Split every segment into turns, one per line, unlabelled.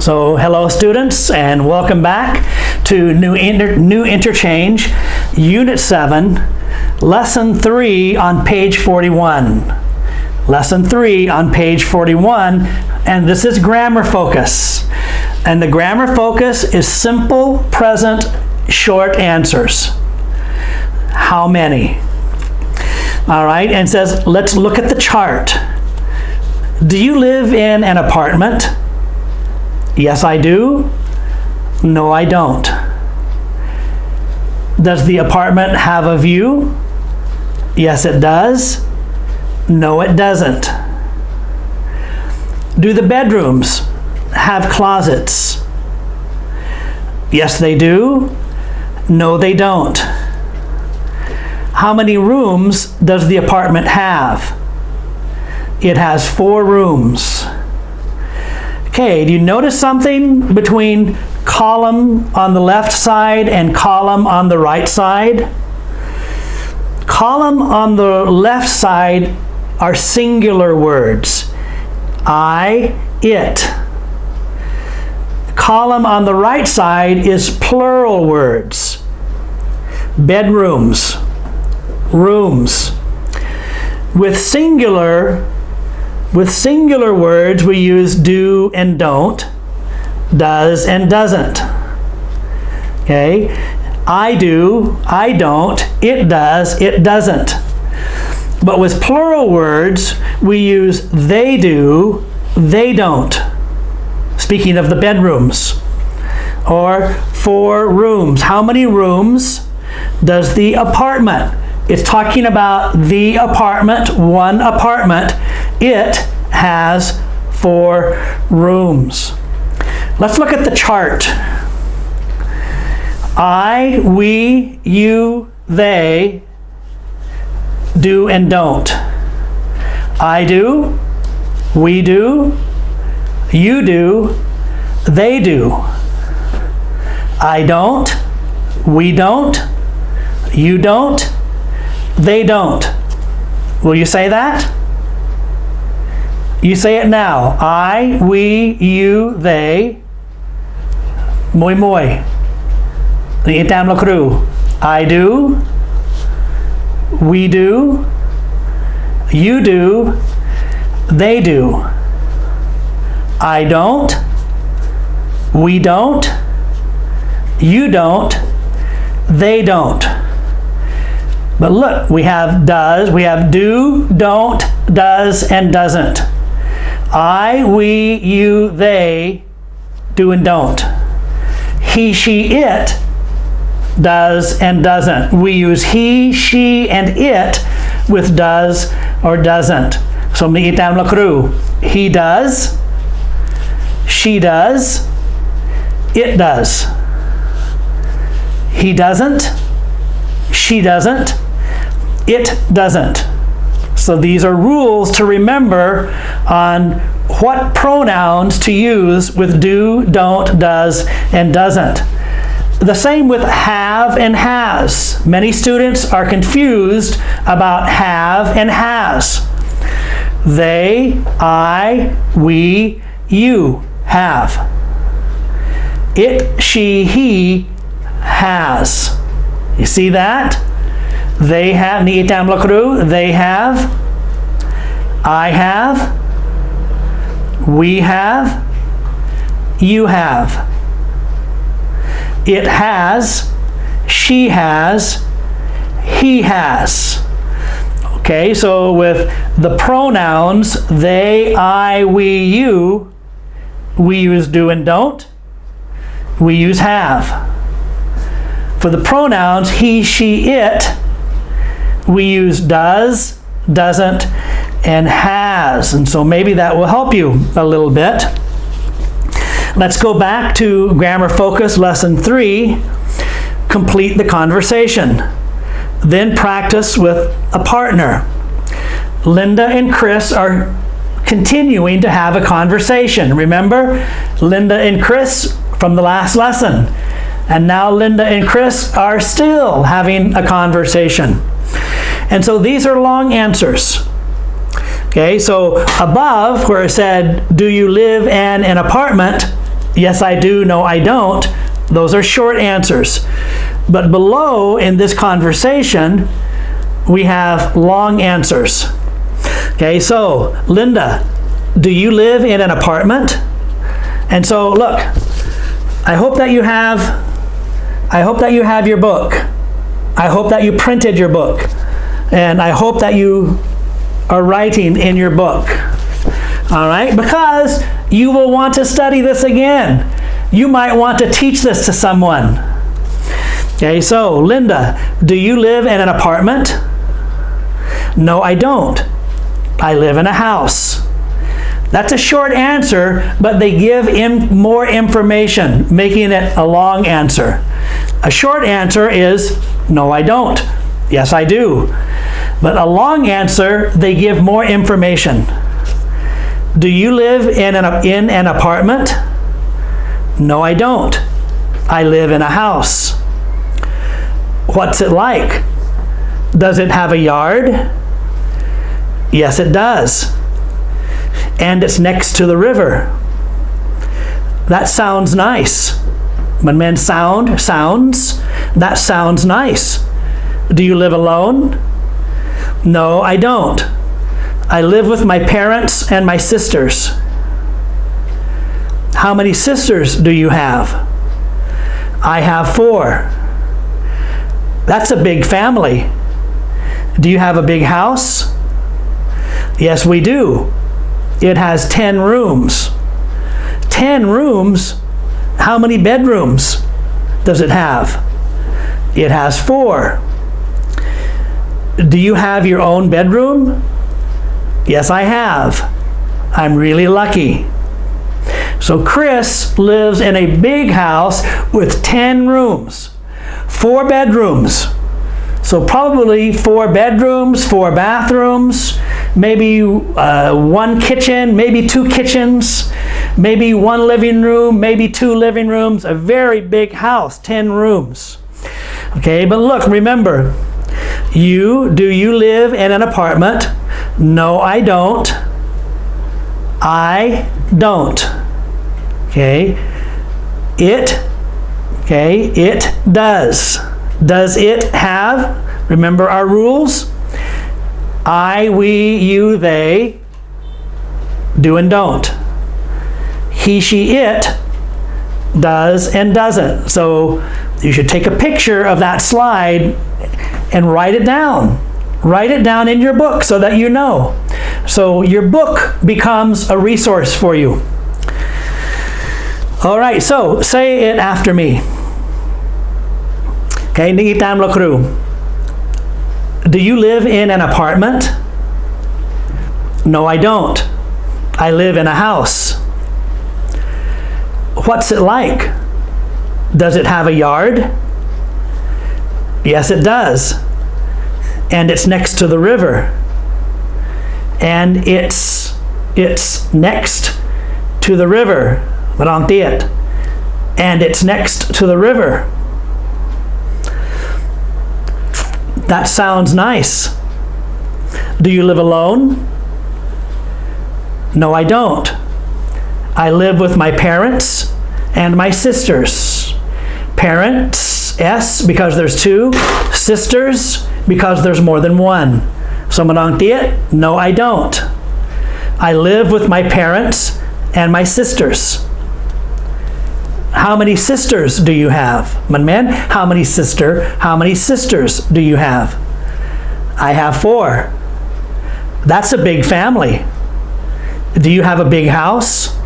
So hello students and welcome back to New Interchange, Unit 7, Lesson 3 on page 41. Lesson 3 on page 41, and this is grammar focus. And the grammar focus is simple, present, short answers. How many? All right, and it says, let's look at the chart. Do you live in an apartment? Yes, I do. No, I don't. Does the apartment have a view? Yes, it does. No, it doesn't. Do the bedrooms have closets? Yes, they do. No, they don't. How many rooms does the apartment have? It has 4 rooms. Okay, do you notice something between column on the left side and column on the right side? Column on the left side are singular words. I, it. Column on the right side is plural words. Bedrooms, rooms. With singular words, we use do and don't, does and doesn't. Okay? I do, I don't, it does, it doesn't. But with plural words, we use they do, they don't. Speaking of the bedrooms. Or 4 rooms. How many rooms does the apartment? It's talking about the apartment, one apartment. It has 4 rooms. Let's look at the chart. I, we, you, they, do and don't. I do, we do, you do, they do. I don't, we don't, you don't, they don't. Will you say that? You say it now. I, we, you, they. Moi moi. Itam lo kru. I do. We do. You do. They do. I don't. We don't. You don't. They don't. But look, we have does, we have do, don't, does, and doesn't. I, we, you, they, do and don't. He, she, it, does and doesn't. We use he, she, and it with does or doesn't. So, itam la kru. He does, she does, it does. He doesn't, she doesn't, it doesn't. So these are rules to remember on what pronouns to use with do, don't, does, and doesn't. The same with have and has. Many students are confused about have and has. They, I, we, you have. It, she, he has. You see that? They have, niitam lakru, they have, I have, we have, you have. It has, she has, he has. Okay, so with the pronouns they, I, we, you, we use do and don't, we use have. For the pronouns he, she, it, we use does, doesn't, and has. And so maybe that will help you a little bit. Let's go back to Grammar Focus Lesson 3. Complete the conversation. Then practice with a partner. Linda and Chris are continuing to have a conversation. Remember, Linda and Chris from the last lesson. And now Linda and Chris are still having a conversation. And so these are long answers. Okay, so above where it said, do you live in an apartment? yes I do, no I don't, those are short answers. But below in this conversation, we have long answers. Okay, so Linda, do you live in an apartment? And so look, I hope that you have your book. I hope that you printed your book. And I hope that you are writing in your book. All right, because you will want to study this again. You might want to teach this to someone. Okay, so Linda, do you live in an apartment? No, I don't. I live in a house. That's a short answer, but they give more information, making it a long answer. A short answer is, no, I don't. Yes, I do. But a long answer, they give more information. Do you live in an apartment? No, I don't. I live in a house. What's it like? Does it have a yard? Yes, it does. And it's next to the river. That sounds nice. When men sounds, that sounds nice. Do you live alone? No, I don't. I live with my parents and my sisters. How many sisters do you have? I have 4. That's a big family. Do you have a big house? Yes, we do. It has 10 rooms. 10 rooms? How many bedrooms does it have? It has 4. Do you have your own bedroom? Yes, I have. I'm really lucky. So Chris lives in a big house with 10 rooms, 4 bedrooms. So probably 4 bedrooms, 4 bathrooms, maybe 1 kitchen, maybe 2 kitchens, maybe 1 living room, maybe 2 living rooms. A very big house, 10 rooms. Okay, but look, remember, do you live in an apartment? No, I don't. I don't. Okay, it does. Does it have? Remember our rules? I, we, you, they, do and don't. He, she, it does and doesn't. So you should take a picture of that slide and write it down. Write it down in your book so that you know. So your book becomes a resource for you. All right, so say it after me. Okay, ningit tam lo kru. Do you live in an apartment? No, I don't. I live in a house. What's it like? Does it have a yard? Yes, it does. And it's next to the river. And it's next to the river. And it's next to the river. That sounds nice. Do you live alone? No, I don't. I live with my parents and my sisters. Parents, S, because there's 2. Sisters, because there's more than 1. So manangtiet, no, I don't. I live with my parents and my sisters. How many sisters do you have? Manmen, how many sisters do you have? I have 4. That's a big family. Do you have a big house?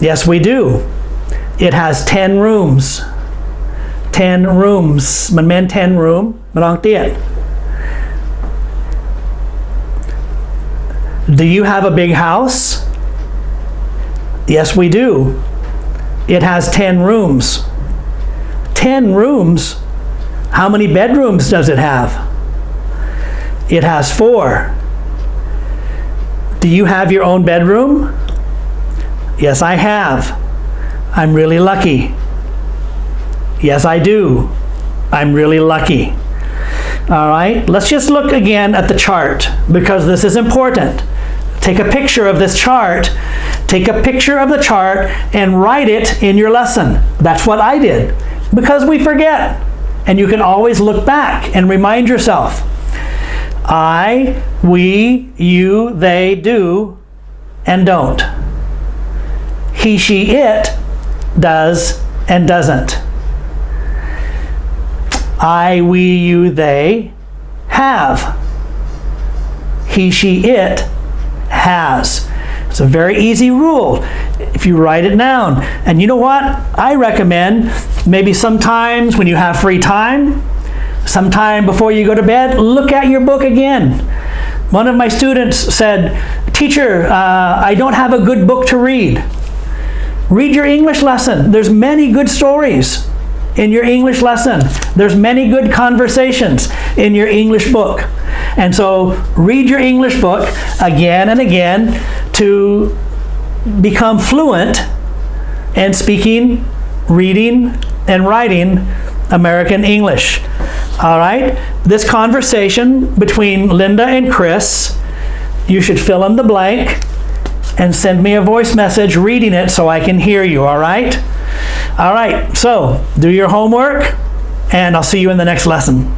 Yes, we do. It has 10 rooms. 10 rooms. Manmen 10 room. Manangtiet. Do you have a big house? Yes, we do. It has 10 rooms. 10 rooms? How many bedrooms does it have? It has 4. Do you have your own bedroom? Yes, I have. I'm really lucky. Yes, I do. I'm really lucky. All right, let's just look again at the chart because this is important take a picture of this chart. Take a picture of the chart and write it in your lesson. That's what I did, because we forget. And you can always look back and remind yourself. I, we, you, they do and don't. He, she, it does and doesn't. I, we, you, they have. He, she, it has. It's a very easy rule if you write it down. And you know what? I recommend maybe sometimes when you have free time, sometime before you go to bed, look at your book again. One of my students said, "Teacher, I don't have a good book to read." Read your English lesson. There's many good stories in your English lesson. There's many good conversations in your English book. And so read your English book again and again to become fluent in speaking, reading, and writing American English. All right? This conversation between Linda and Chris, you should fill in the blank and send me a voice message reading it so I can hear you, all right? All right, so do your homework, and I'll see you in the next lesson.